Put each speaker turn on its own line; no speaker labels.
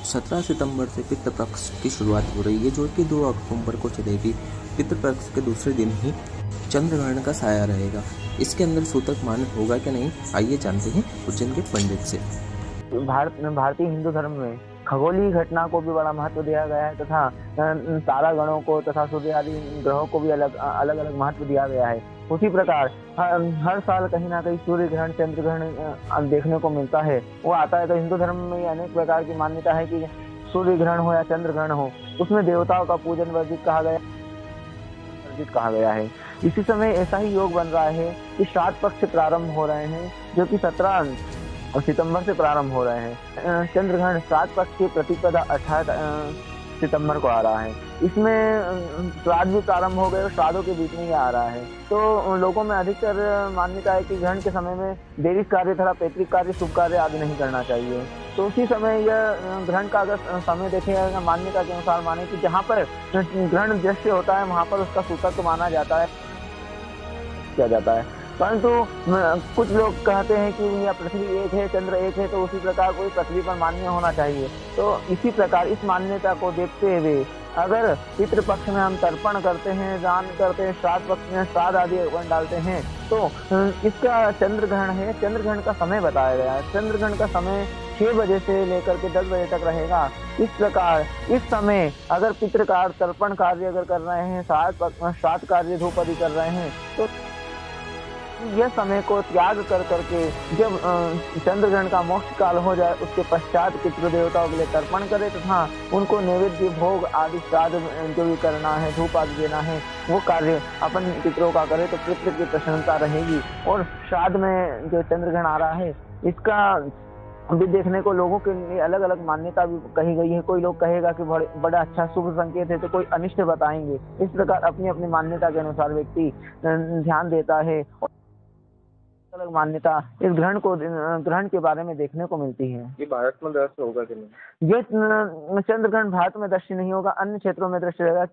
17 सितंबर से पितृपक्ष की शुरुआत हो रही है, जो कि 2 अक्टूबर को चलेगी। पितृपक्ष के दूसरे दिन ही चंद्रग्रहण का साया रहेगा। इसके अंदर सूतक मान्य होगा कि नहीं, आइए जानते हैं उज्जैन के पंडित से।
भारतीय हिंदू धर्म में खगोलीय घटना को भी बड़ा महत्व दिया गया है तथा तारागणों को तथा सूर्य आदि ग्रहों को भी अलग अलग महत्व दिया गया है। उसी प्रकार हर साल कहीं ना कहीं सूर्य ग्रहण चंद्र ग्रहण देखने को मिलता है। वो आता है तो हिंदू धर्म में अनेक प्रकार की मान्यता है कि सूर्य ग्रहण हो या चंद्र ग्रहण हो, उसमें देवताओं का पूजन वर्जित कहा गया है। इसी समय ऐसा ही योग बन रहा है कि श्राद्ध पक्ष प्रारंभ हो रहे हैं, जो कि 17 सितंबर से प्रारंभ हो रहे हैं। चंद्रग्रहण श्राद्ध पक्ष की प्रतिपदा 18 सितंबर को आ रहा है। इसमें श्राद्ध भी प्रारंभ हो गए और श्राद्धों के बीच में ही आ रहा है। तो लोगों में अधिकतर मान्यता है कि ग्रहण के समय में दैविक कार्य तथा पैतृक कार्य शुभ कार्य आदि नहीं करना चाहिए। तो उसी समय यह ग्रहण का अगर समय देखें, मान्यता के अनुसार माने कि जहाँ पर ग्रहण दृश्य होता है वहाँ पर उसका सूतक माना जाता है, किया जाता है। परंतु कुछ लोग कहते हैं कि यह पृथ्वी एक है, चंद्र एक है, तो उसी प्रकार कोई पृथ्वी पर मान्य होना चाहिए। तो इसी प्रकार इस मान्यता को देखते हुए अगर पितृपक्ष में हम तर्पण करते हैं, दान करते हैं, श्राद्ध पक्ष में श्राद्ध आदि डालते हैं, तो इसका चंद्र ग्रहण है। चंद्र ग्रहण का समय बताया गया है। चंद्र ग्रहण का समय 6 बजे से लेकर के 10 बजे तक रहेगा। इस प्रकार इस समय अगर पितृकार तर्पण कार्य अगर कर रहे हैं, श्राद्ध कार्य धूप आदि कर रहे हैं, तो यह समय को त्याग कर करके जब चंद्र ग्रहण का मोक्ष काल हो जाए, उसके पश्चात पितृदेवताओं के लिए तर्पण करे तथा उनको नैवेद्य भोग आदि श्राद्ध जो भी करना है, धूप आदि देना है, वो कार्य अपन पितरों का करे तो पितृ की प्रसन्नता रहेगी। और श्राद्ध में जो चंद्र ग्रहण आ रहा है, इसका भी देखने को लोगों के लिए अलग अलग मान्यता भी कही गई है। कोई लोग कहेगा कि बड़ा अच्छा शुभ संकेत है, तो कोई अनिष्ट बताएंगे। इस प्रकार अपनी अपनी मान्यता के अनुसार व्यक्ति ध्यान देता है। अलग मान्यता इस ग्रहण के बारे में देखने को मिलती है।
ये भारत में दृश्य होगा कि नहीं?
ये चंद्र ग्रहण भारत में दृश्य नहीं होगा, अन्य क्षेत्रों में दृश्य रहेगा।